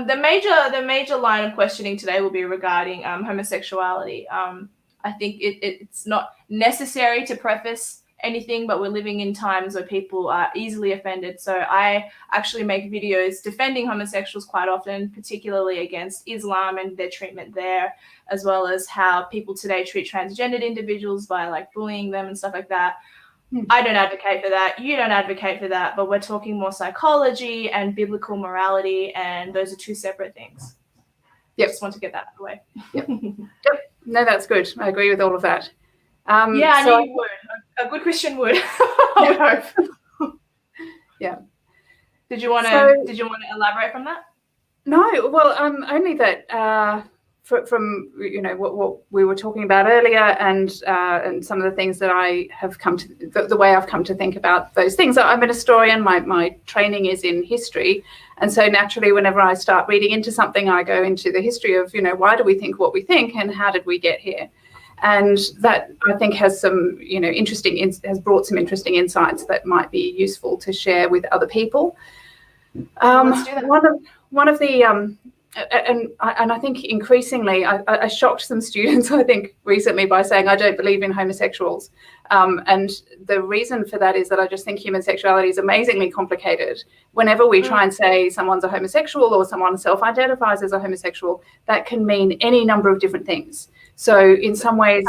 The major line of questioning today will be regarding homosexuality. I think it's not necessary to preface anything, but we're living in times where people are easily offended. So I actually make videos defending homosexuals quite often, particularly against Islam and their treatment there, as well as how people today treat transgendered individuals by like bullying them and stuff like that. I don't advocate for that. You don't advocate for that, but we're talking more psychology and biblical morality, and those are two separate things. Yep. Just want to get that out of the way. Yep. Yep. No, that's good. I agree with all of that. I knew you would. A good Christian would. I would hope. Yeah. Did you want to elaborate from that? No. Well, only that from what we were talking about earlier, and some of the things that I have come to the way I've come to think about those things. I'm an historian. My training is in history, and so naturally, whenever I start reading into something, I go into the history of why do we think what we think, and how did we get here. And that, I think, has some, has brought some interesting insights that might be useful to share with other people. Let's do that. One of the and I think increasingly, I shocked some students, I think, recently by saying I don't believe in homosexuals. And the reason for that is that I just think human sexuality is amazingly complicated. Whenever we try and say someone's a homosexual or someone self-identifies as a homosexual, that can mean any number of different things. So in some ways,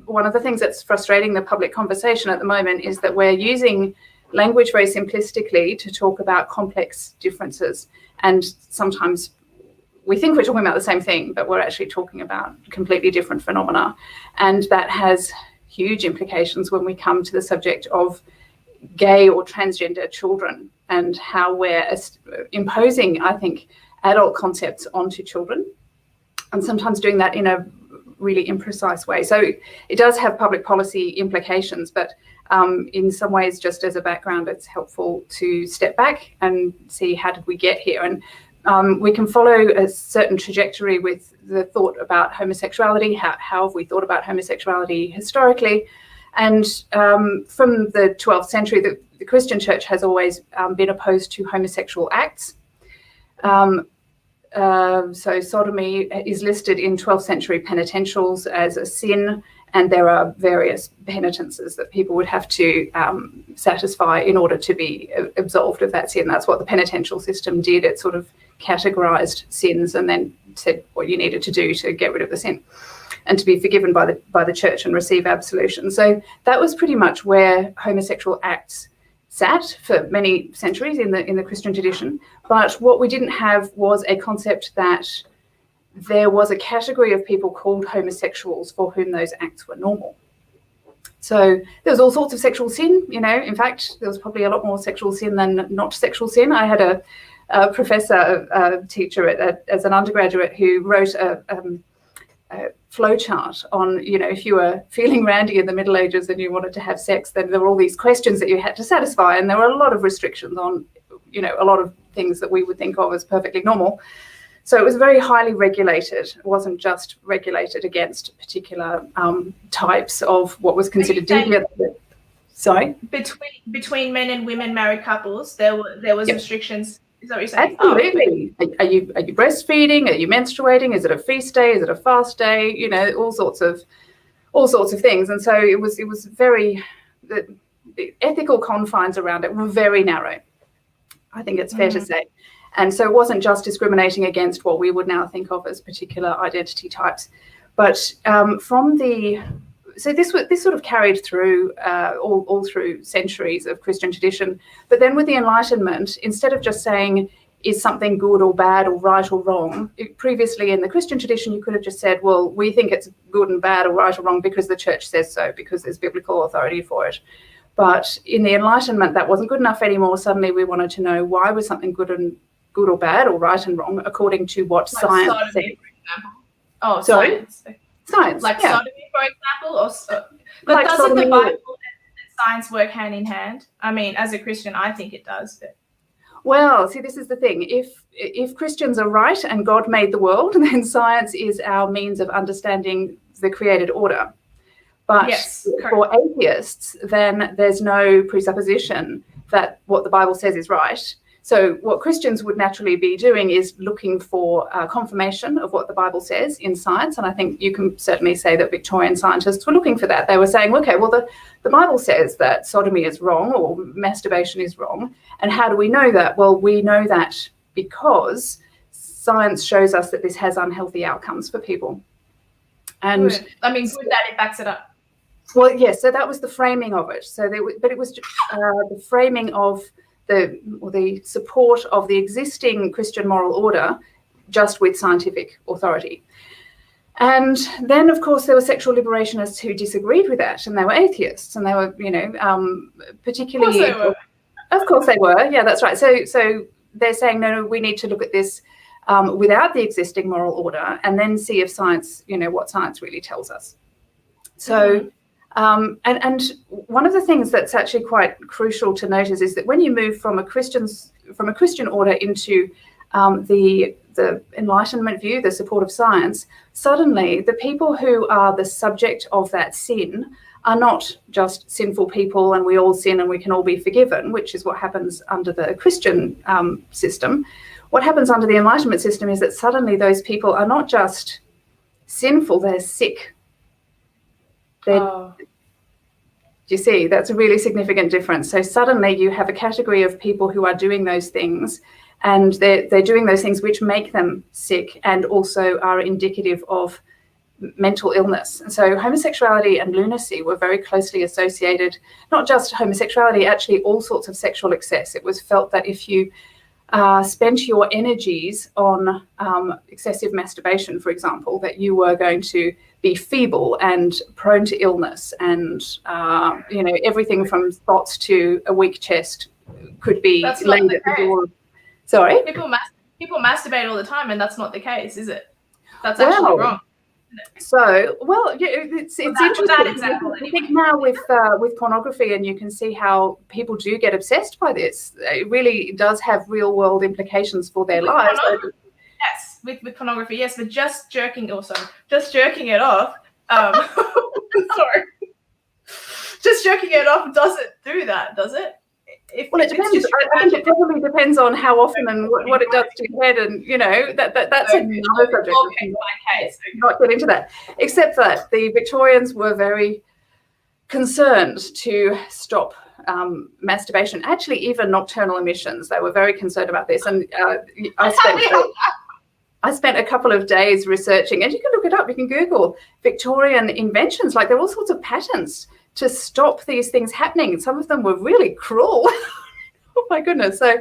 one of the things that's frustrating the public conversation at the moment is that we're using language very simplistically to talk about complex differences. And sometimes we think we're talking about the same thing, but we're actually talking about completely different phenomena. And that has huge implications when we come to the subject of gay or transgender children and how we're imposing, I think, adult concepts onto children, and sometimes doing that in a really imprecise way. So it does have public policy implications, but in some ways, just as a background, it's helpful to step back and see how did we get here. And we can follow a certain trajectory with the thought about homosexuality. How have we thought about homosexuality historically? And from the 12th century, the Christian church has always been opposed to homosexual acts. So sodomy is listed in 12th century penitentials as a sin, and there are various penitences that people would have to satisfy in order to be absolved of that sin. That's what the penitential system did. It sort of categorized sins and then said what you needed to do to get rid of the sin and to be forgiven by the church and receive absolution. So that was pretty much where homosexual acts sat for many centuries in the Christian tradition. But what we didn't have was a concept that there was a category of people called homosexuals for whom those acts were normal. So there was all sorts of sexual sin, in fact, there was probably a lot more sexual sin than not sexual sin. I had a professor, a teacher as an undergraduate who wrote a flow chart on, if you were feeling randy in the Middle Ages and you wanted to have sex, then there were all these questions that you had to satisfy. And there were a lot of restrictions on, a lot of things that we would think of as perfectly normal. So it was very highly regulated. It wasn't just regulated against particular types of what was considered deviant. Sorry? Between men and women married couples, there was restrictions. Is that what you're saying? Absolutely. Are you breastfeeding? Are you menstruating? Is it a feast day? Is it a fast day? All sorts of things. And so it was very, the ethical confines around it were very narrow. I think it's fair to say. And so it wasn't just discriminating against what we would now think of as particular identity types, but so this sort of carried through all through centuries of Christian tradition. But then with the Enlightenment, instead of just saying, is something good or bad or right or wrong, previously in the Christian tradition, you could have just said, well, we think it's good and bad or right or wrong because the church says so, because there's biblical authority for it. But in the Enlightenment, that wasn't good enough anymore. Suddenly we wanted to know, why was something good or bad or right and wrong according to what science said. For example. Oh, sorry? Science. Like yeah. sodomy, for example? But like doesn't sodomy, the Bible and science work hand in hand? I mean, as a Christian, I think it does. But... Well, see, this is the thing. If Christians are right and God made the world, then science is our means of understanding the created order. But for atheists, then there's no presupposition that what the Bible says is right. So what Christians would naturally be doing is looking for confirmation of what the Bible says in science. And I think you can certainly say that Victorian scientists were looking for that. They were saying, okay, well, the Bible says that sodomy is wrong or masturbation is wrong. And how do we know that? Well, we know that because science shows us that this has unhealthy outcomes for people. And good. I mean, good that it backs it up. Well, yes, so that was the framing of it. But it was the framing of the support of the existing Christian moral order just with scientific authority. And then, of course, there were sexual liberationists who disagreed with that, and they were atheists, and they were, particularly... Of course they were. Yeah, that's right. So they're saying, no, we need to look at this without the existing moral order and then see if science, what science really tells us. So... And one of the things that's actually quite crucial to notice is that when you move from a Christian order into the Enlightenment view, the support of science, suddenly the people who are the subject of that sin are not just sinful people and we all sin and we can all be forgiven, which is what happens under the Christian system. What happens under the Enlightenment system is that suddenly those people are not just sinful, they're sick. Do you see? That's a really significant difference. So suddenly you have a category of people who are doing those things, and they're doing those things which make them sick and also are indicative of mental illness. And so homosexuality and lunacy were very closely associated, not just homosexuality, actually all sorts of sexual excess. It was felt that if you spent your energies on excessive masturbation, for example, that you were going to be feeble and prone to illness, and everything from spots to a weak chest could be laid at the door. Sorry? People masturbate all the time, and that's not the case, is it? That's actually wrong. So, it's interesting. I think now with pornography, and you can see how people do get obsessed by this. It really does have real world implications for their lives. Yes, with pornography, yes, but just jerking it off. Just jerking it off doesn't do that, does it? It depends. I think it probably depends on how often and what it does to your head, and that's another subject. Not get into that. Except that the Victorians were very concerned to stop masturbation. Actually, even nocturnal emissions. They were very concerned about this, and I spent a couple of days researching, and you can look it up. You can Google Victorian inventions. Like, there are all sorts of patents to stop these things happening. Some of them were really cruel. Oh my goodness. So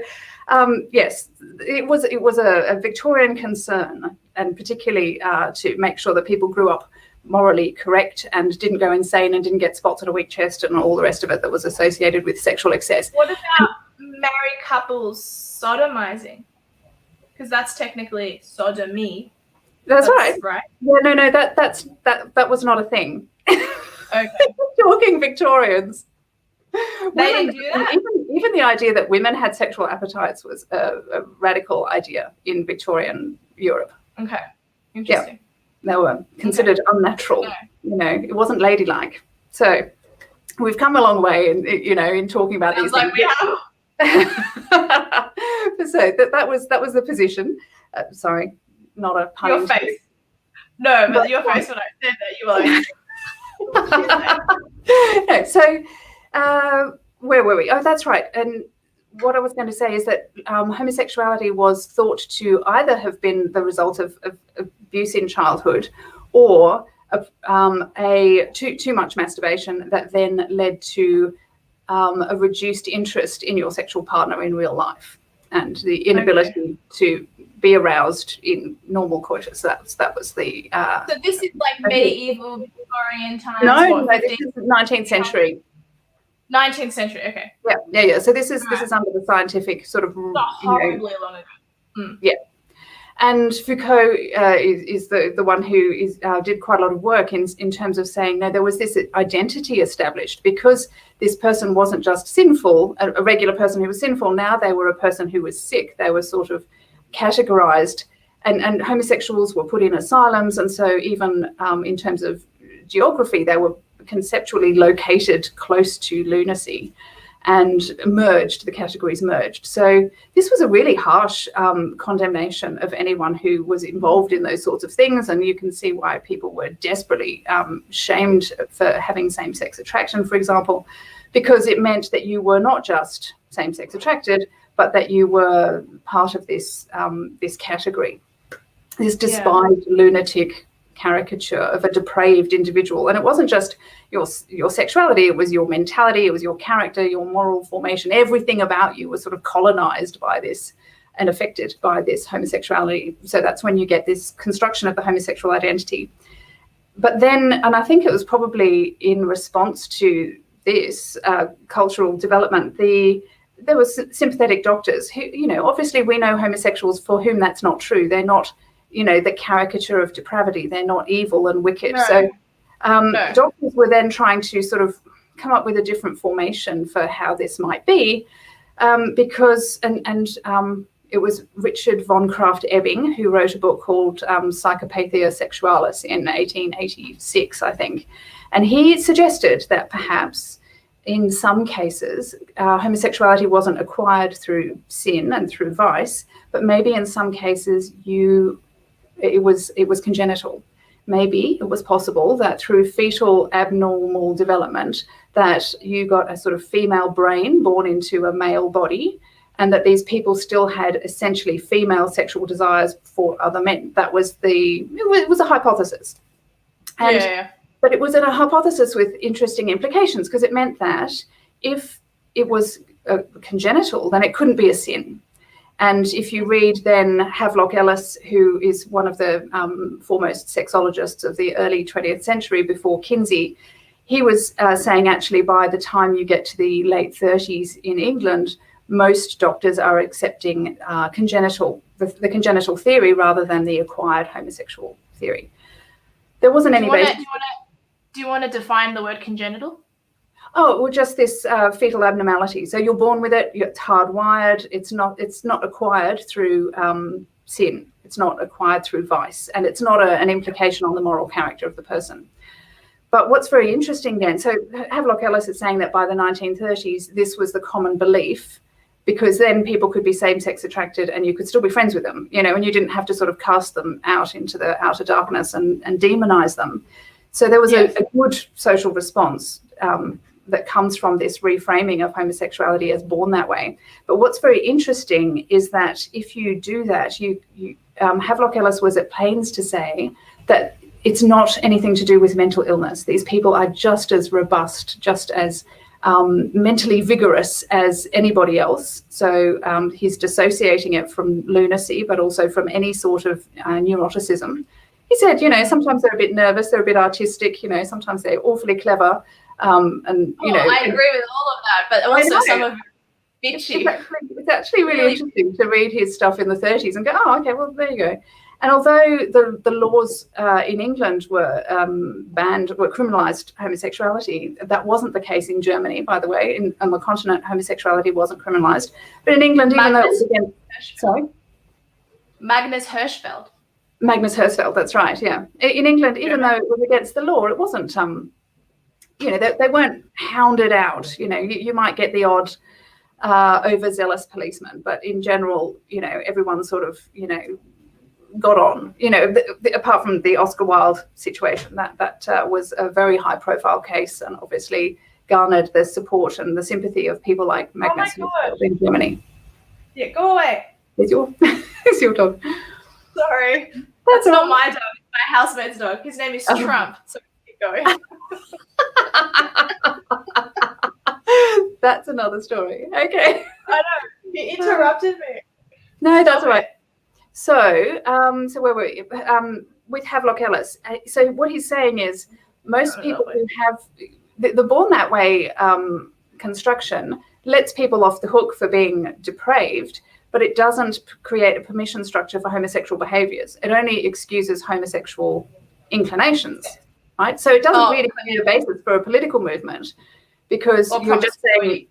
yes, it was a Victorian concern, and particularly to make sure that people grew up morally correct and didn't go insane and didn't get spots on a weak chest and all the rest of it that was associated with sexual excess. What about married couples sodomizing? Because that's technically sodomy. That's right. Right? Yeah, no, that was not a thing. Okay. Talking Victorians. They didn't do that? Even the idea that women had sexual appetites was a radical idea in Victorian Europe. Okay. Interesting. Yeah. They were considered unnatural. Okay. It wasn't ladylike. So we've come a long way in talking about these things. We have. So that was the position. Sorry, not a pun. Your face. No, but your face when I said that, you were like... No, so where were we? Oh, that's right. And what I was going to say is that homosexuality was thought to either have been the result of abuse in childhood, or too much masturbation that then led to a reduced interest in your sexual partner in real life, and the inability to be aroused in normal coitus. That was the. So this is like medieval Victorian times. No, this is 19th century. 19th century. Okay. Yeah. So this is under the scientific sort of. Not horribly long ago. Mm. Yeah. And Foucault is the one who did quite a lot of work in terms of saying, no, there was this identity established because this person wasn't just sinful, a regular person who was sinful. Now they were a person who was sick. They were sort of categorized, and homosexuals were put in asylums. And so even in terms of geography, they were conceptually located close to lunacy. and merged, the categories merged. So this was a really harsh condemnation of anyone who was involved in those sorts of things, and you can see why people were desperately shamed for having same-sex attraction, for example, because it meant that you were not just same-sex attracted, but that you were part of this this category, this despised lunatic caricature of a depraved individual. And it wasn't just your sexuality, it was your mentality, it was your character, your moral formation. Everything about you was sort of colonized by this and affected by this homosexuality. So that's when you get this construction of the homosexual identity. But then, and I think it was probably in response to this cultural development, there were sympathetic doctors who, obviously we know homosexuals for whom that's not true. They're not, the caricature of depravity. They're not evil and wicked. No. So doctors were then trying to sort of come up with a different formation for how this might be, because it was Richard von Krafft-Ebing who wrote a book called Psychopathia Sexualis in 1886, I think. And he suggested that perhaps in some cases, homosexuality wasn't acquired through sin and through vice, but maybe in some cases it was congenital. Maybe it was possible that through fetal abnormal development that you got a sort of female brain born into a male body, and that these people still had essentially female sexual desires for other men. That was it was a hypothesis. And but it was a hypothesis with interesting implications, because it meant that if it was congenital, then it couldn't be a sin. And if you read then Havelock Ellis, who is one of the foremost sexologists of the early 20th century before Kinsey, he was saying actually by the time you get to the late 30s in England, most doctors are accepting the congenital theory rather than the acquired homosexual theory. There wasn't any basis. Do you want to define the word congenital? Oh, well, just this fetal abnormality. So you're born with it. It's hardwired. It's not acquired through sin. It's not acquired through vice, and it's not an implication on the moral character of the person. But what's very interesting then, so Havelock Ellis is saying that by the 1930s, this was the common belief, because then people could be same-sex attracted and you could still be friends with them, and you didn't have to sort of cast them out into the outer darkness and demonize them. So there was a good social response that comes from this reframing of homosexuality as born that way. But what's very interesting is that if you do that, Havelock Ellis was at pains to say that it's not anything to do with mental illness. These people are just as robust, just as mentally vigorous as anybody else. So he's dissociating it from lunacy, but also from any sort of neuroticism. He said, sometimes they're a bit nervous, they're a bit artistic, sometimes they're awfully clever. I agree with all of that, but also some of it bitchy. It's actually really interesting to read his stuff in the 30s and go, oh, okay, well, there you go. And although the laws in England were criminalised homosexuality, that wasn't the case in Germany, by the way. On the continent, homosexuality wasn't criminalised. But in England, even though it was against... Sorry? Magnus Hirschfeld. Magnus Hirschfeld, that's right, yeah. In England, even though it was against the law, it wasn't, they weren't hounded out. You might get the odd overzealous policeman, but in general, everyone sort of, got on, apart from the Oscar Wilde situation, that was a very high profile case and obviously garnered the support and the sympathy of people like Magnus Hirschfeld in Germany. Yeah, go away. It's your dog. Sorry. That's not my dog. It's my housemate's dog. His name is Trump. So keep going. That's another story. Okay. I know. He interrupted me. No, that's all right. So, where were we? With Havelock Ellis. So what he's saying is most people who have the born that way construction lets people off the hook for being depraved, but it doesn't create a permission structure for homosexual behaviours. It only excuses homosexual inclinations, right? So it doesn't really create a basis for a political movement, because you're just saying,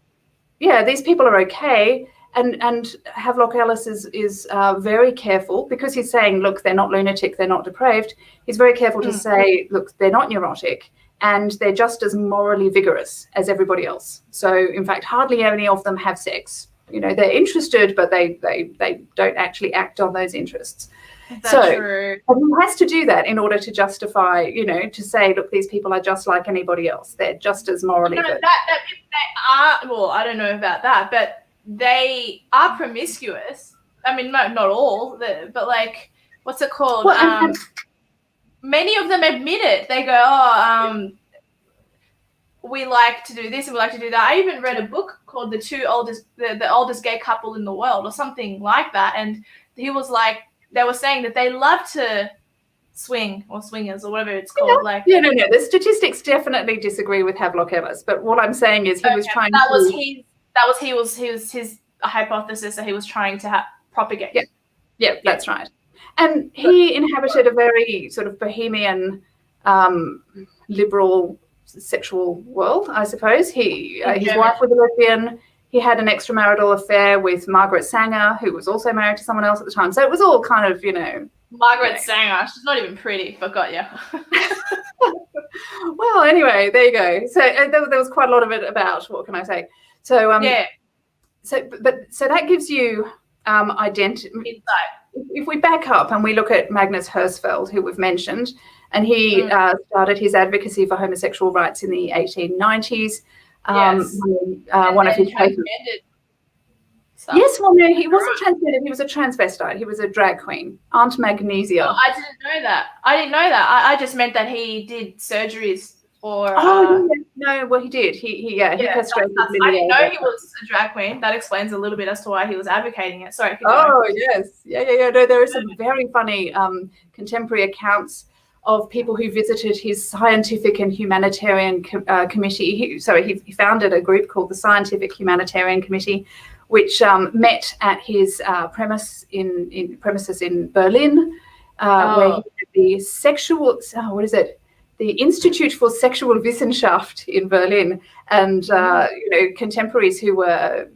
these people are okay. And Havelock Ellis is very careful, because he's saying, look, they're not lunatic, they're not depraved. He's very careful to say, look, they're not neurotic, and they're just as morally vigorous as everybody else. So, in fact, hardly any of them have sex. They're interested, but they don't actually act on those interests. That's true. He has to do that in order to justify, to say, look, these people are just like anybody else. They're just as morally good. They are, well, I don't know about that, but they are promiscuous. I mean, not all, but like, what's it called? Well, many of them admit it. They go, we like to do this and we like to do that. I even read a book called the oldest gay couple in the world or something like that. And he was like, they were saying that they love to swing or swingers or whatever it's called. No. The statistics definitely disagree with Havelock Ellis, but what I'm saying is he was trying his hypothesis that he was trying to propagate. Yeah, that's right. And he inhabited a very sort of bohemian, liberal sexual world, I suppose. His wife was a lesbian. He had an extramarital affair with Margaret Sanger, who was also married to someone else at the time. So it was all kind of, Margaret Sanger. She's not even pretty, but got you. Well, anyway, there you go. So there was quite a lot of it about, what can I say? So So that gives you identity. Insight. If we back up and we look at Magnus Hirschfeld, who we've mentioned, and he started his advocacy for homosexual rights in the 1890s. One of his papers. Yes, well, no, he wasn't transgender. He was a transvestite. He was a drag queen, Aunt Magnesia. Oh, I didn't know that. I just meant that he did surgeries for. No, well, he did. He castrated. I didn't know he was a drag queen. That explains a little bit as to why he was advocating it. Sorry. Yes, yeah. No, there are some very funny contemporary accounts of people who visited his scientific and humanitarian committee. He founded a group called the Scientific Humanitarian Committee, which met at his premises in Berlin, where he had the Institute for Sexual Wissenschaft in Berlin, and contemporaries who were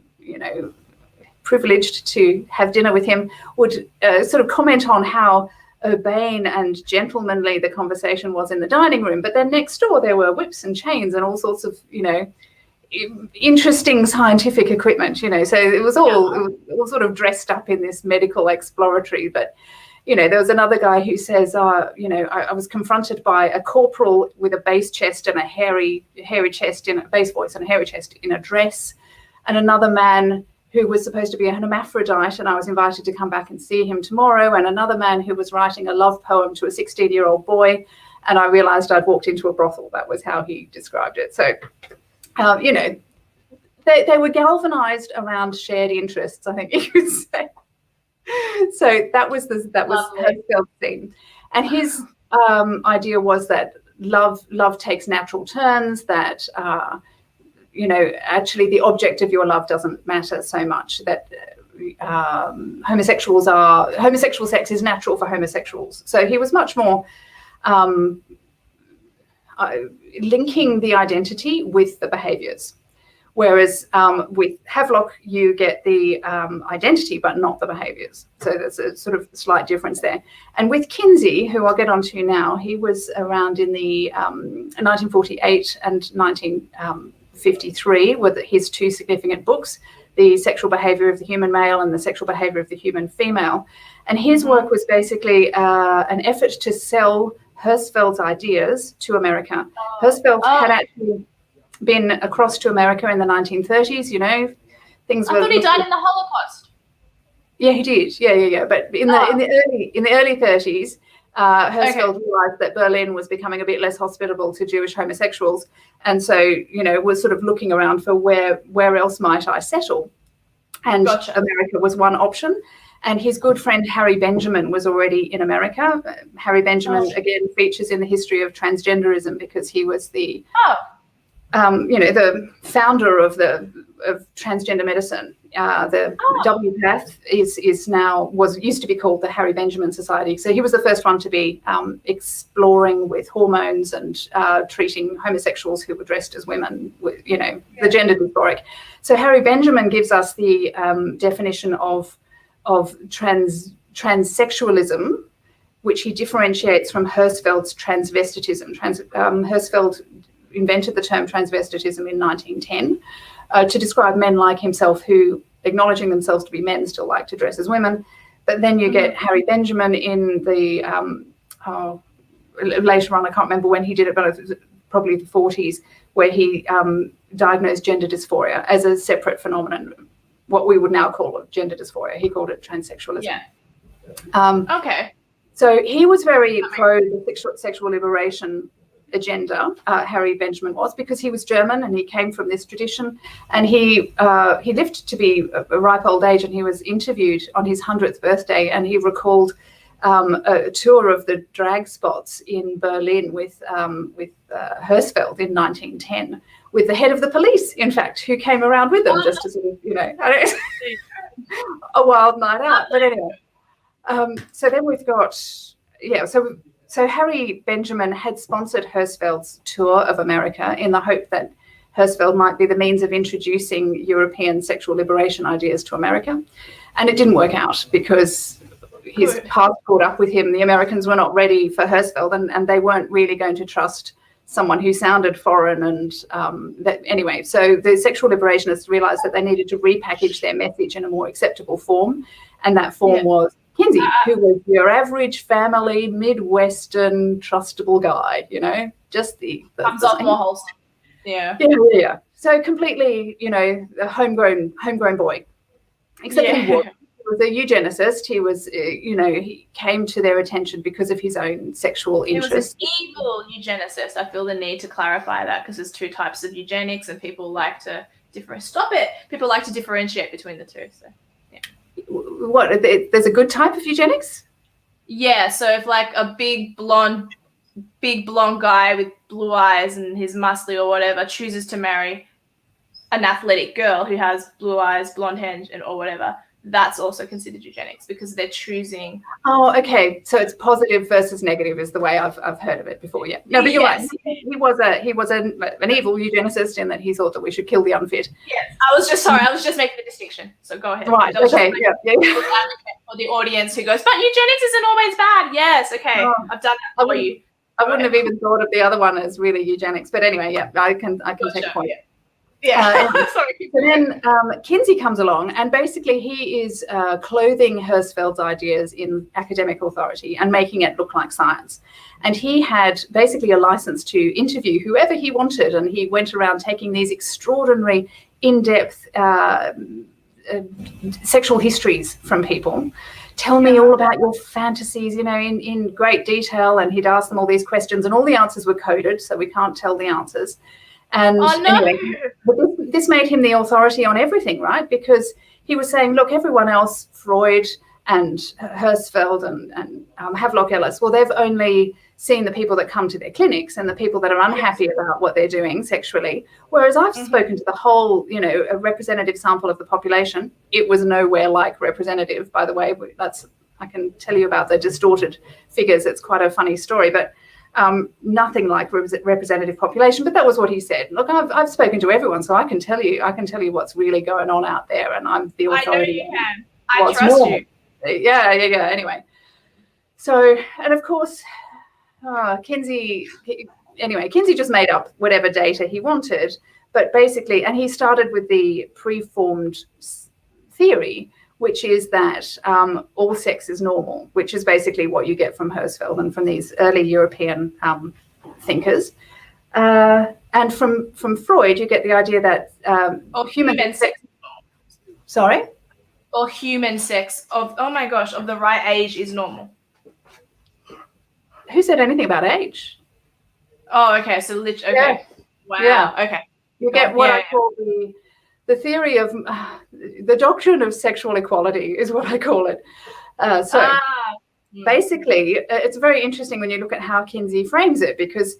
privileged to have dinner with him would sort of comment on how urbane and gentlemanly the conversation was in the dining room, but then next door there were whips and chains and all sorts of interesting scientific equipment. So it was all sort of dressed up in this medical exploratory. But there was another guy who says I was confronted by a corporal with a bass chest and a hairy chest, in a bass voice and a hairy chest, in a dress, and another man who was supposed to be a hermaphrodite, and I was invited to come back and see him tomorrow, and another man who was writing a love poem to a 16-year-old boy, and I realized I'd walked into a brothel. That was how he described it. So, they were galvanized around shared interests, I think you could say. So that was Hirschfeld's theme. And his idea was that love takes natural turns, that actually the object of your love doesn't matter so much, that homosexual sex is natural for homosexuals. So he was much more linking the identity with the behaviors. Whereas with Havelock, you get the identity, but not the behaviors. So there's a sort of slight difference there. And with Kinsey, who I'll get onto now, he was around in the 1948 and 1953 were his two significant books, The Sexual Behavior of the Human Male and The Sexual Behavior of the Human Female. And his work was basically an effort to sell Hirschfeld's ideas to America. Hirschfeld had actually been across to America in the 1930s, things were. I thought he died in the Holocaust. Yeah, he did. Yeah. But in the early 30s, Hirschfeld realized that Berlin was becoming a bit less hospitable to Jewish homosexuals, and so was sort of looking around for where else might I settle, and America was one option. And his good friend Harry Benjamin was already in America. Harry Benjamin again features in the history of transgenderism because he was the the founder of transgender medicine. The WPATH used to be called the Harry Benjamin Society. So he was the first one to be exploring with hormones and treating homosexuals who were dressed as women, the gender dysphoric. So Harry Benjamin gives us the definition of transsexualism, which he differentiates from Hirschfeld's transvestitism. Hirschfeld invented the term transvestitism in 1910 to describe men like himself who, acknowledging themselves to be men, still like to dress as women. But then you get Harry Benjamin in the, later on, I can't remember when he did it, but it was probably the 40s, where he diagnosed gender dysphoria as a separate phenomenon, what we would now call gender dysphoria. He called it transsexualism. Yeah. Okay. So he was very pro the sexual liberation agenda, Harry Benjamin was, because he was German and he came from this tradition, and he lived to be a ripe old age, and he was interviewed on his 100th birthday, and he recalled a tour of the drag spots in Berlin with Hersfeld in 1910, with the head of the police, in fact, who came around with them just to sort of, a wild night out. But anyway, so then we've got, so Harry Benjamin had sponsored Hersfeld's tour of America in the hope that Hersfeld might be the means of introducing European sexual liberation ideas to America. And it didn't work out because his path caught up with him. The Americans were not ready for Hersfeld, and they weren't really going to trust someone who sounded foreign. And anyway, so the sexual liberationists realized that they needed to repackage their message in a more acceptable form. And that form was Kinsey, who was your average family, Midwestern, trustable guy, just the comes off more wholesome. Yeah. So completely, a homegrown boy. Except he was a eugenicist. He was, he came to their attention because of his own sexual interests. He was an evil eugenicist. I feel the need to clarify that because there's two types of eugenics, and people like to People like to differentiate between the two. So. What, there's a good type of eugenics? Yeah, so if like a big blonde guy with blue eyes and he's muscly or whatever chooses to marry an athletic girl who has blue eyes, blonde hair, or whatever, that's also considered eugenics because they're choosing. Oh, okay. So it's positive versus negative is the way I've heard of it before. Yeah. No, but you're right. He was an evil eugenicist in that he thought that we should kill the unfit. Yes. I was just making the distinction. So go ahead. Right. Okay. Yeah. For the audience who goes, but eugenics isn't always bad. Yes. Okay. I've done that for you. I wouldn't have even thought of the other one as really eugenics. But anyway, yeah, I can take a point. Yeah. Sorry. So then Kinsey comes along, and basically he is clothing Hersfeld's ideas in academic authority and making it look like science. And he had basically a license to interview whoever he wanted, and he went around taking these extraordinary, in-depth sexual histories from people. Tell me all about your fantasies, in great detail. And he'd ask them all these questions, and all the answers were coded, so we can't tell the answers. And anyway, this made him the authority on everything, right? Because he was saying, look, everyone else, Freud and Hersfeld and Havelock Ellis, well, they've only seen the people that come to their clinics and the people that are unhappy about what they're doing sexually. Whereas I've spoken to the whole, a representative sample of the population. It was nowhere like representative, by the way. I can tell you about the distorted figures. It's quite a funny story, but nothing like representative population. But that was what he said. Look, I've spoken to everyone, so I can tell you what's really going on out there, and I'm the authority. I know you can. I trust you. Yeah. Anyway, so, and of course, Kinsey just made up whatever data he wanted, but basically, and he started with the preformed theory, which is that all sex is normal, which is basically what you get from Hersfeld and from these early European thinkers. And from Freud, you get the idea that human sex. Sorry? Or human sex of the right age is normal. Who said anything about age? Oh, okay. So okay. Yeah. Wow. Yeah. Okay. You get what I call the theory of the doctrine of sexual equality is what I call it. Basically, it's very interesting when you look at how Kinsey frames it, because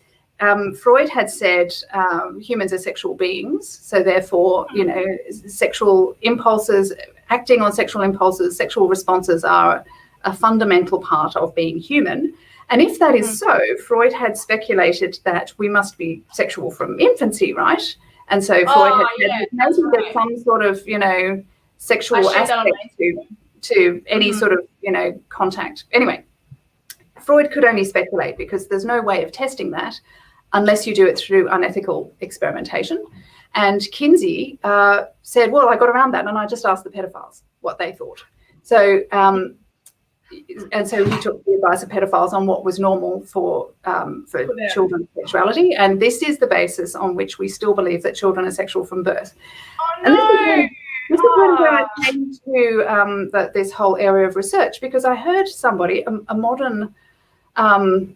Freud had said humans are sexual beings, so therefore, sexual impulses, acting on sexual impulses, sexual responses are a fundamental part of being human. And if that is so, Freud had speculated that we must be sexual from infancy, right? And so Freud had said maybe there's some sort of, sexual aspect to any sort of, contact. Anyway, Freud could only speculate because there's no way of testing that. unless you do it through unethical experimentation. And Kinsey said, well, I got around that and I just asked the pedophiles what they thought. So, and so he took the advice of pedophiles on what was normal for children's sexuality. And this is the basis on which we still believe that children are sexual from birth. Oh, no. This is where I came to this whole area of research, because I heard somebody, a modern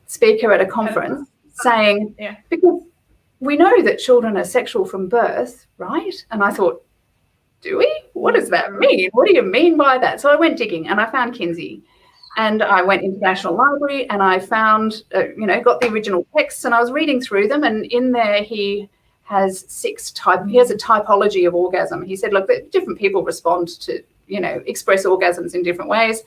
speaker at a conference, saying, because we know that children are sexual from birth, right? And I thought, do we? What does that mean? What do you mean by that? So I went digging and I found Kinsey, and I went into the National Library and I found, got the original texts, and I was reading through them, and in there he has he has a typology of orgasm. He said, look, different people respond to, express orgasms in different ways.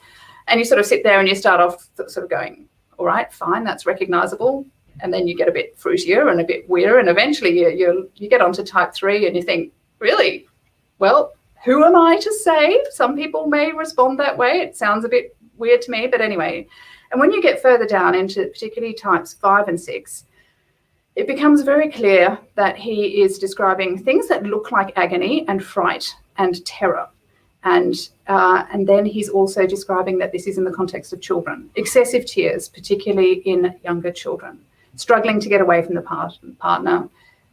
And you sort of sit there and you start off sort of going, all right, fine, that's recognizable. And then you get a bit fruitier and a bit weirder. And eventually you get onto type 3 and you think, really? Well, who am I to say? Some people may respond that way. It sounds a bit weird to me, but anyway. And when you get further down into particularly types 5 and 6, it becomes very clear that he is describing things that look like agony and fright and terror. And then he's also describing that this is in the context of children. Excessive tears, particularly in younger children. Struggling to get away from the partner.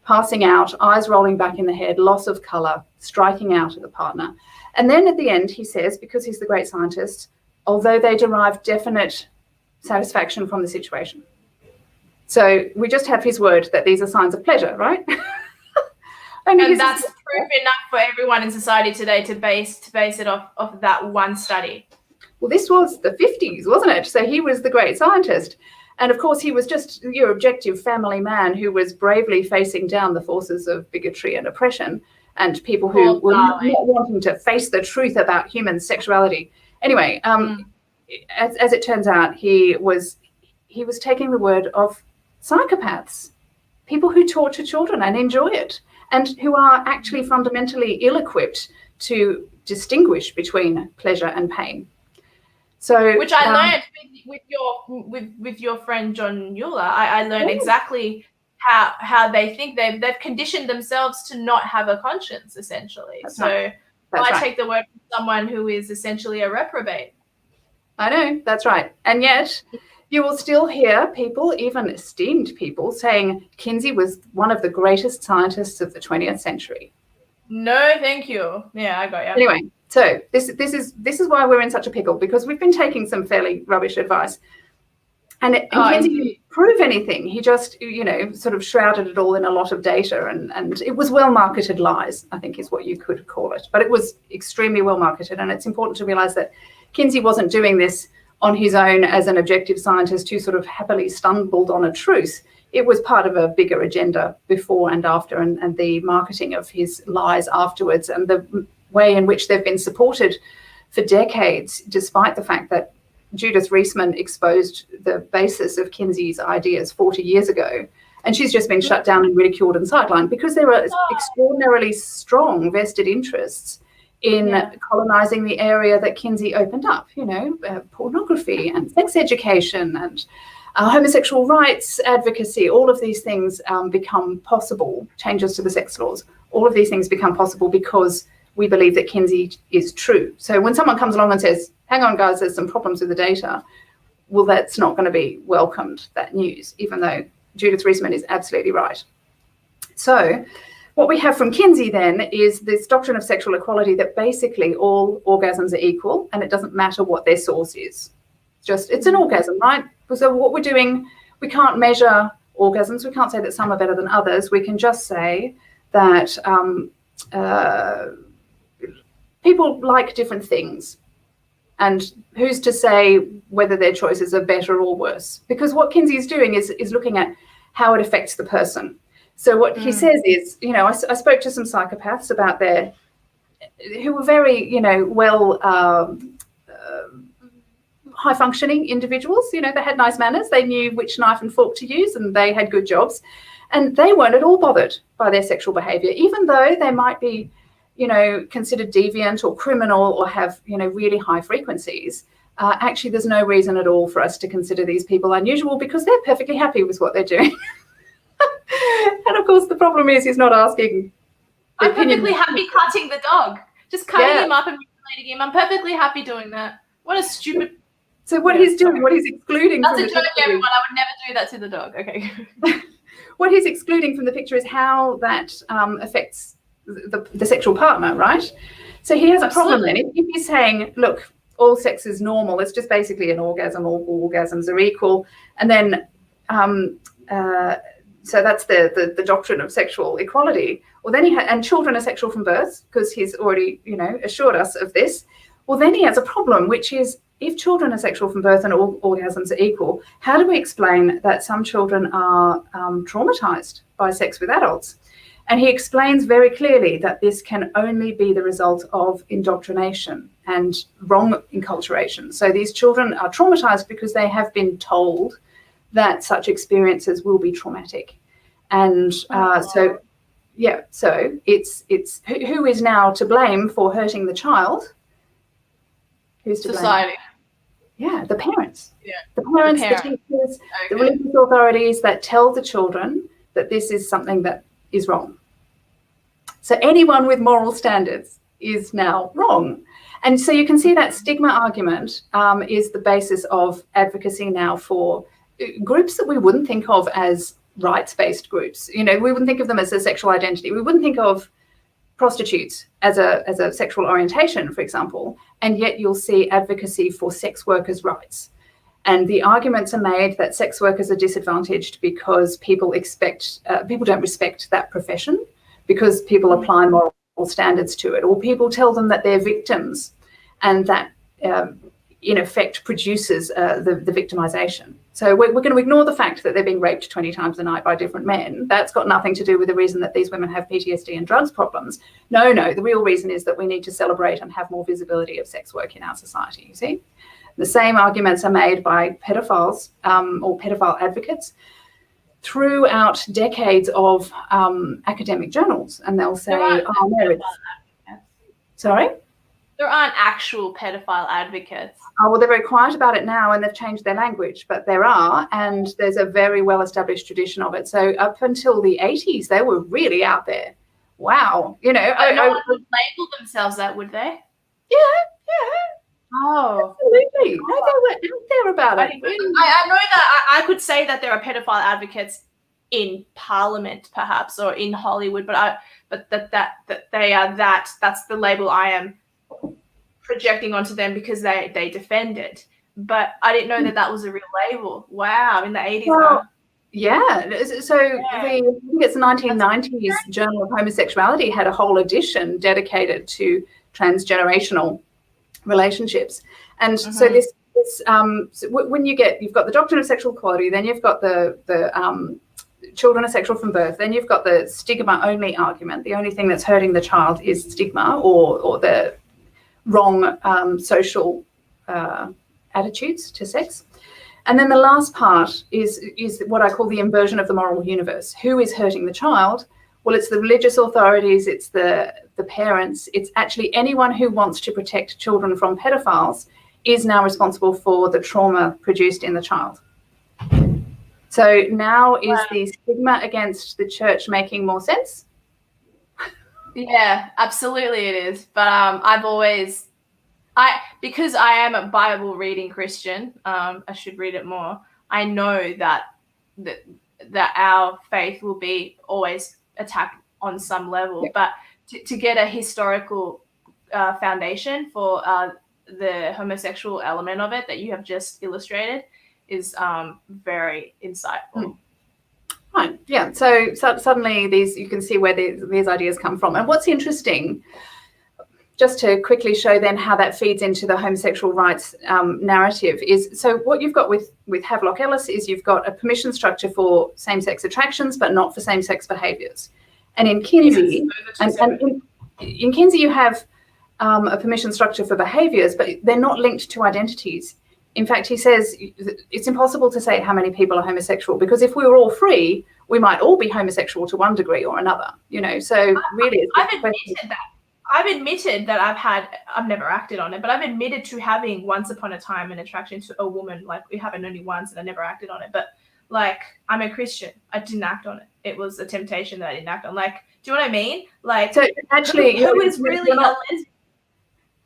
Passing out, eyes rolling back in the head, loss of colour, striking out at the partner. And then at the end he says, because he's the great scientist, although they derive definite satisfaction from the situation. So we just have his word that these are signs of pleasure, right? And that's proof enough for everyone in society today to base it off that one study. Well, this was the 50s, wasn't it? So he was the great scientist. And of course, he was just your objective family man who was bravely facing down the forces of bigotry and oppression and people who were not wanting to face the truth about human sexuality. Anyway, as it turns out, he was taking the word of psychopaths, people who torture children and enjoy it, and who are actually fundamentally ill-equipped to distinguish between pleasure and pain. So, which I learned with your friend John Mueller. I learned exactly how they think. They've conditioned themselves to not have a conscience, essentially. I take the word from someone who is essentially a reprobate. I know, that's right. And yet you will still hear people, even esteemed people, saying Kinsey was one of the greatest scientists of the 20th century. No, thank you. Yeah, I got you. Anyway, so this is why we're in such a pickle, because we've been taking some fairly rubbish advice. And Kinsey didn't prove anything. He just, sort of shrouded it all in a lot of data, and it was well-marketed lies, I think is what you could call it. But it was extremely well-marketed, and it's important to realise that Kinsey wasn't doing this on his own as an objective scientist who sort of happily stumbled on a truth. It was part of a bigger agenda before and after, and the marketing of his lies afterwards, and the way in which they've been supported for decades, despite the fact that Judith Reisman exposed the basis of Kinsey's ideas 40 years ago. And she's just been shut down and ridiculed and sidelined because there are extraordinarily strong vested interests in colonizing the area that Kinsey opened up, pornography and sex education and homosexual rights advocacy. All of these things become possible, changes to the sex laws. All of these things become possible because we believe that Kinsey is true. So when someone comes along and says, hang on, guys, there's some problems with the data, well, that's not going to be welcomed, that news, even though Judith Reisman is absolutely right. So what we have from Kinsey then is this doctrine of sexual equality, that basically all orgasms are equal and it doesn't matter what their source is. It's an orgasm, right? So what we're doing, we can't measure orgasms. We can't say that some are better than others. We can just say that people like different things. And who's to say whether their choices are better or worse? Because what Kinsey is doing is looking at how it affects the person. So what he says is, I spoke to some psychopaths about who were very, high-functioning individuals. They had nice manners. They knew which knife and fork to use, and they had good jobs. And they weren't at all bothered by their sexual behaviour, even though they might be, considered deviant or criminal or have, really high frequencies. Actually, there's no reason at all for us to consider these people unusual because they're perfectly happy with what they're doing. And of course, the problem is he's not asking. I'm perfectly happy cutting the dog, just cutting him up and mutilating him. I'm perfectly happy doing that. What a stupid. So what he's doing, what he's excluding. That's a joke, everyone. I would never do that to the dog. Okay. What he's excluding from the picture is how that affects the sexual partner, right? So he has a problem then. If he's saying, look, all sex is normal, it's just basically an orgasm, all orgasms are equal, and then so that's the doctrine of sexual equality. Well, then and children are sexual from birth, because he's already, assured us of this. Well, then he has a problem, which is, if children are sexual from birth and all orgasms are equal, how do we explain that some children are traumatized by sex with adults? And he explains very clearly that this can only be the result of indoctrination and wrong enculturation. So these children are traumatized because they have been told that such experiences will be traumatic. And so it's who is now to blame for hurting the child? Who's to blame? Society. Yeah, the parents. Yeah. The parents, the teachers, the religious authorities that tell the children that this is something that is wrong. So anyone with moral standards is now wrong. And so you can see that stigma argument is the basis of advocacy now for groups that we wouldn't think of as rights-based groups. We wouldn't think of them as a sexual identity. We wouldn't think of prostitutes as a sexual orientation, for example, and yet you'll see advocacy for sex workers' rights. And the arguments are made that sex workers are disadvantaged because people don't respect that profession, because people apply moral standards to it, or people tell them that they're victims, and that in effect produces the victimization. So we're going to ignore the fact that they're being raped 20 times a night by different men. That's got nothing to do with the reason that these women have PTSD and drugs problems. No, the real reason is that we need to celebrate and have more visibility of sex work in our society, you see. The same arguments are made by pedophiles or pedophile advocates throughout decades of academic journals, and they'll say, sorry? There aren't actual pedophile advocates. Oh, well, they're very quiet about it now, and they've changed their language, but there are, and there's a very well-established tradition of it. So up until the 80s, they were really out there. Wow. No one would label themselves that, would they? Yeah. Oh. Absolutely. No, they were out there about it. I know that I could say that there are pedophile advocates in Parliament, perhaps, or in Hollywood, but that they are that's the label I am projecting onto them because they defend it. But I didn't know that was a real label. Wow, in the 80s. Well, yeah. So I think it's the 1990s Journal of Homosexuality had a whole edition dedicated to transgenerational relationships. And so this so when you've got the doctrine of sexual equality, then you've got the children are sexual from birth, then you've got the stigma only argument. The only thing that's hurting the child is stigma or the wrong social attitudes to sex. And then the last part is what I call the inversion of the moral universe. Who is hurting the child? Well, it's the religious authorities, it's the parents, it's actually anyone who wants to protect children from pedophiles is now responsible for the trauma produced in the child. So now is the stigma against the church making more sense? Yeah, absolutely it is. But because I am a Bible reading Christian, I should read it more. I know that our faith will be always attacked on some level, but to get a historical foundation for the homosexual element of it that you have just illustrated is very insightful. Right. Yeah. So suddenly you can see where these ideas come from. And what's interesting, just to quickly show then how that feeds into the homosexual rights narrative, is so what you've got with Havelock Ellis is you've got a permission structure for same-sex attractions, but not for same-sex behaviours. And in Kinsey, in Kinsey you have a permission structure for behaviours, but they're not linked to identities. In fact, he says it's impossible to say how many people are homosexual, because if we were all free, we might all be homosexual to one degree or another, So really, I've admitted that I've never acted on it, but I've admitted to having once upon a time an attraction to a woman. Like, we happened only once and I never acted on it. But like, I'm a Christian. I didn't act on it. it was a temptation that I didn't act on. Like, do you know what I mean? Like, so actually, who is really a lesbian?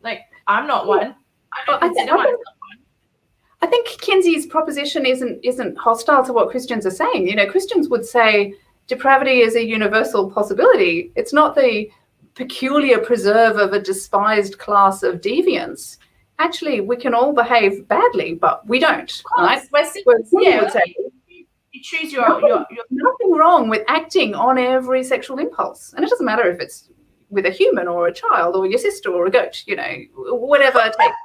Like, I'm not one. I think Kinsey's proposition isn't hostile to what Christians are saying. You know, Christians would say depravity is a universal possibility. It's not the peculiar preserve of a despised class of deviants. Actually, we can all behave badly, but we don't, right? You choose your nothing wrong with acting on every sexual impulse, and it doesn't matter if it's with a human or a child or your sister or a goat. You know, whatever it takes.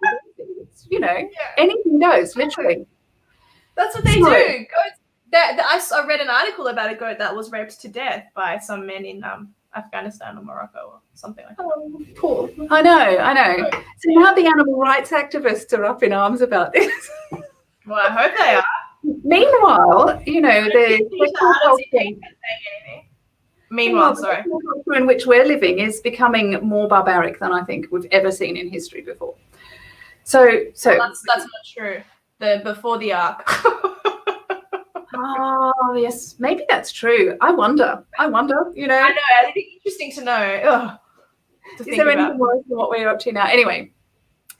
You know, anything goes, literally. That's what they do. Goats. I read an article about a goat that was raped to death by some men in Afghanistan or Morocco or something like that. Oh, poor. I know. So now the animal rights activists are up in arms about this. Well, I hope they are. Meanwhile, you know, the culture in which we're living is becoming more barbaric than I think we've ever seen in history before. So that's not true. Before the ark. Oh yes, maybe that's true. I wonder. You know, I know. It'd be interesting to know. Is there anything worse than what we're up to now? Anyway,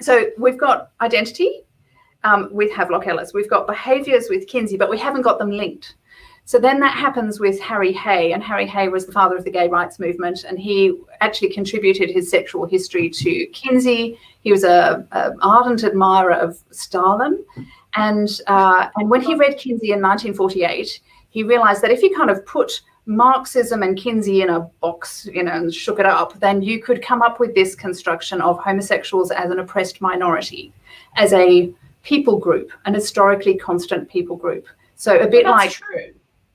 so we've got identity with Havelock Ellis. We've got behaviours with Kinsey, but we haven't got them linked. So then that happens with Harry Hay, and Harry Hay was the father of the gay rights movement, and he actually contributed his sexual history to Kinsey. He was an ardent admirer of Stalin, and when he read Kinsey in 1948, he realised that if you kind of put Marxism and Kinsey in a box, you know, and shook it up, then you could come up with this construction of homosexuals as an oppressed minority, as a people group, an historically constant people group. So a bit like true.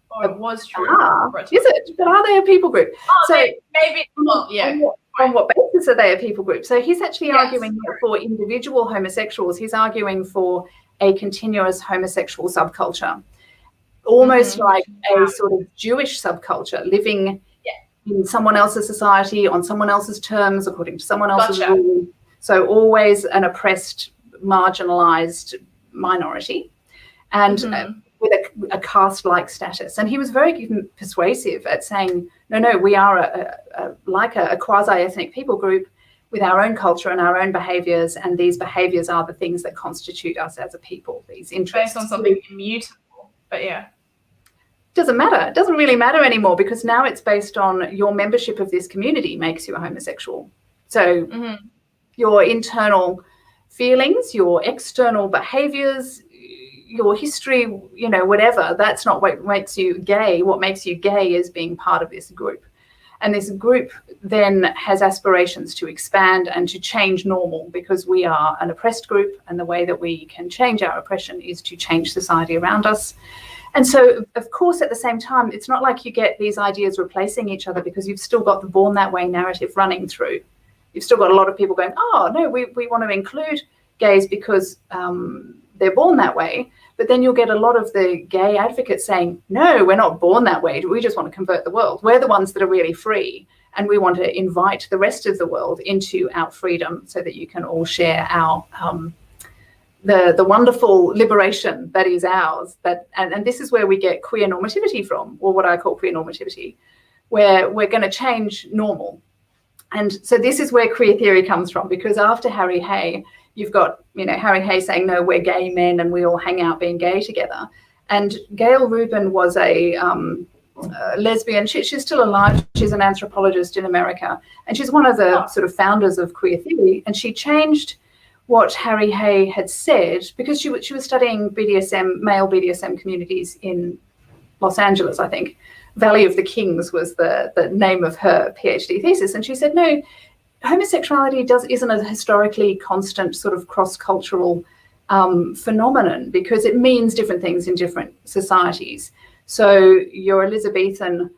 Or it was true. Is it? But are they a people group? So maybe. Well, yeah. On what basis are they a people group? So he's actually arguing for individual homosexuals. He's arguing for a continuous homosexual subculture, almost like a sort of Jewish subculture, living in someone else's society on someone else's terms, according to someone else's rules. So always an oppressed, marginalized minority, and with a caste-like status. And he was very persuasive at saying, no, we are a quasi-ethnic people group with our own culture and our own behaviours, and these behaviours are the things that constitute us as a people, these interests. Based on something immutable, but doesn't matter. It doesn't really matter anymore, because now it's based on your membership of this community makes you a homosexual. So your internal feelings, your external behaviours, your history, you know, whatever, that's not what makes you gay. What makes you gay is being part of this group. And this group then has aspirations to expand and to change normal, because we are an oppressed group, and the way that we can change our oppression is to change society around us. And so, of course, at the same time, it's not like you get these ideas replacing each other, because you've still got the born that way narrative running through. You've still got a lot of people going, oh, no, we want to include gays because they're born that way. But then you'll get a lot of the gay advocates saying, no, we're not born that way. We just want to convert the world. We're the ones that are really free, and we want to invite the rest of the world into our freedom so that you can all share our the wonderful liberation that is ours. And this is where we get queer normativity from, or what I call queer normativity, where we're going to change normal. And so this is where queer theory comes from, because after Harry Hay, you've got, you know, Harry Hay saying, no, we're gay men and we all hang out being gay together. And Gail Rubin was a lesbian. She's still alive. She's an anthropologist in America. And she's one of the sort of founders of queer theory. And she changed what Harry Hay had said, because she was studying BDSM, male BDSM communities in Los Angeles, I think. Valley of the Kings was the name of her PhD thesis. And she said, no, homosexuality isn't a historically constant sort of cross-cultural phenomenon, because it means different things in different societies. So your Elizabethan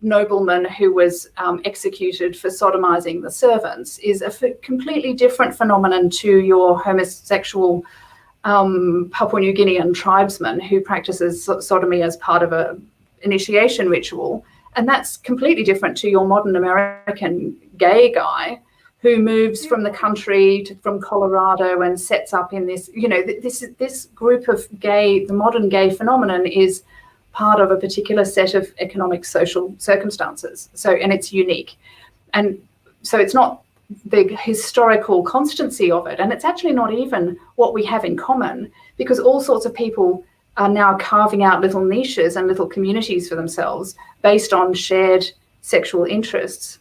nobleman who was executed for sodomizing the servants is a completely different phenomenon to your homosexual Papua New Guinean tribesman who practices sodomy as part of a initiation ritual. And that's completely different to your modern American gay guy who moves from the country from Colorado and sets up in this, you know, this group of gay, the modern gay phenomenon is part of a particular set of economic, social circumstances. And it's unique. And so it's not the historical constancy of it. And it's actually not even what we have in common, because all sorts of people are now carving out little niches and little communities for themselves based on shared sexual interests.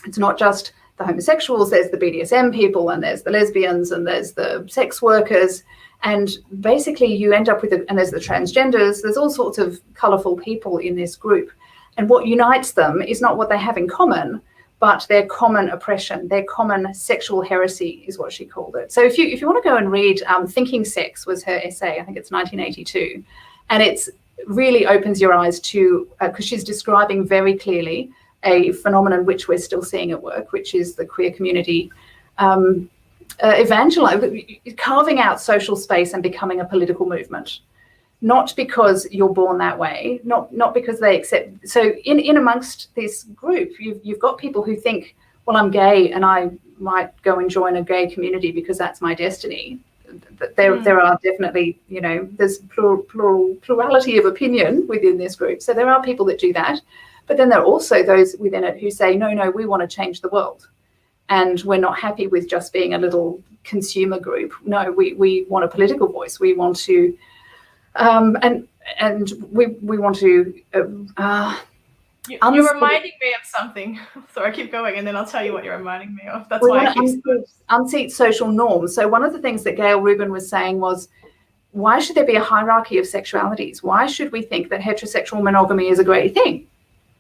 It's not just the homosexuals, there's the BDSM people, and there's the lesbians, and there's the sex workers. And basically you end up with, and there's the transgenders, there's all sorts of colourful people in this group. And what unites them is not what they have in common, but their common oppression, their common sexual heresy is what she called it. So if you want to go and read Thinking Sex was her essay, I think it's 1982, and it's really opens your eyes to, because she's describing very clearly a phenomenon which we're still seeing at work, which is the queer community carving out social space and becoming a political movement. Not because you're born that way, not because they accept. So in amongst this group, you've got people who think, well, I'm gay and I might go and join a gay community because that's my destiny. There are definitely, there's plurality of opinion within this group. So there are people that do that. But then there are also those within it who say, no, we want to change the world. And we're not happy with just being a little consumer group. No, we want a political voice. We want to, and we want to. You're reminding me of something. Sorry, keep going, and then I'll tell you what you're reminding me of. That's why I keep unseat social norms. So one of the things that Gail Rubin was saying was, why should there be a hierarchy of sexualities? Why should we think that heterosexual monogamy is a great thing?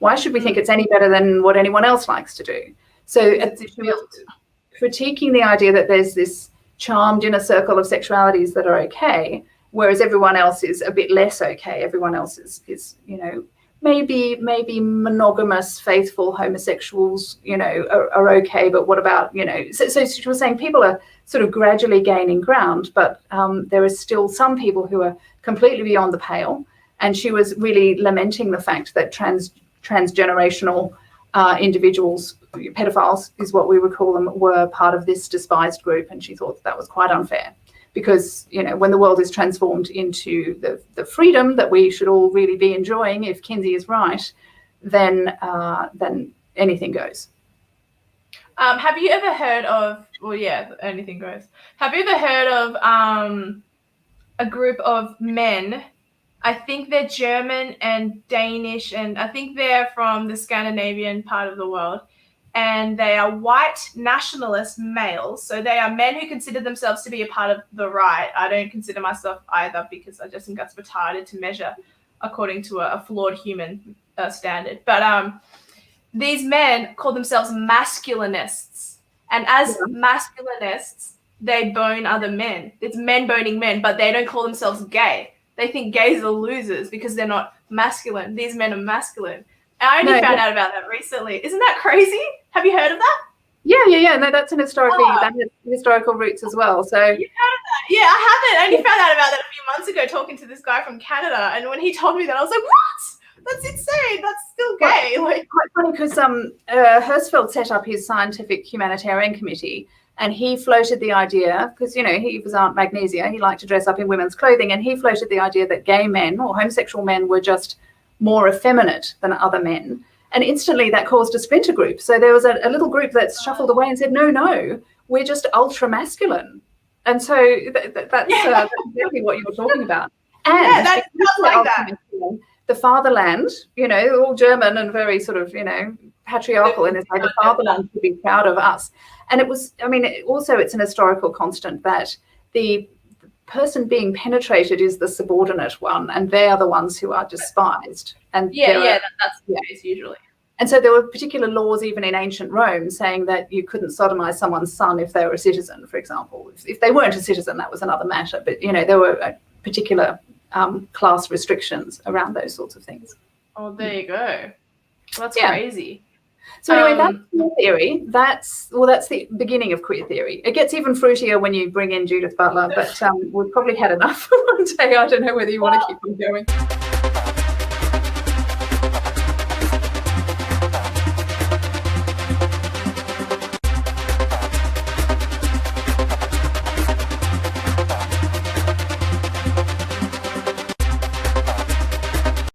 Why should we think it's any better than what anyone else likes to do? So she was critiquing the idea that there's this charmed inner circle of sexualities that are okay, whereas everyone else is a bit less okay. Everyone else is maybe monogamous, faithful homosexuals, are okay, but what about, So she was saying people are sort of gradually gaining ground, but there is still some people who are completely beyond the pale. And she was really lamenting the fact that transgenerational individuals, pedophiles is what we would call them, were part of this despised group. And she thought that was quite unfair because, when the world is transformed into the freedom that we should all really be enjoying, if Kinsey is right, then anything goes. Have you ever heard of, anything goes. Have you ever heard of a group of men? I think they're German and Danish, and I think they're from the Scandinavian part of the world. And they are white nationalist males. So they are men who consider themselves to be a part of the right. I don't consider myself either because I just think that's retarded to measure according to a flawed human standard. But these men call themselves masculinists. And as masculinists, they bone other men. It's men boning men, but they don't call themselves gay. They think gays are losers because they're not masculine. These men are masculine. And I only found out about that recently. Isn't that crazy? Have you heard of that? Yeah. No, that's an that has historical roots as well. So you heard of that? Yeah, I haven't. I only found out about that a few months ago talking to this guy from Canada. And when he told me that, I was like, what? That's insane. That's still gay. Quite funny because Hersfeld set up his scientific humanitarian committee. And he floated the idea, because, he was Aunt Magnesia, he liked to dress up in women's clothing, and he floated the idea that gay men or homosexual men were just more effeminate than other men. And instantly that caused a splinter group. So there was a little group that shuffled away and said, no, we're just ultra masculine. And so that's exactly what you were talking about. And that's like that. The fatherland, all German and very sort of, patriarchal in this way, the fatherland should be proud of us. And it was, also it's an historical constant that the person being penetrated is the subordinate one, and they are the ones who are despised. And that's the case usually. And so there were particular laws even in ancient Rome saying that you couldn't sodomize someone's son if they were a citizen, for example. If they weren't a citizen, that was another matter. But, there were particular class restrictions around those sorts of things. Oh, there you go. Well, that's crazy. So anyway, that's queer theory. That's the beginning of queer theory. It gets even fruitier when you bring in Judith Butler, but we've probably had enough for one day. I don't know whether you want to keep on going.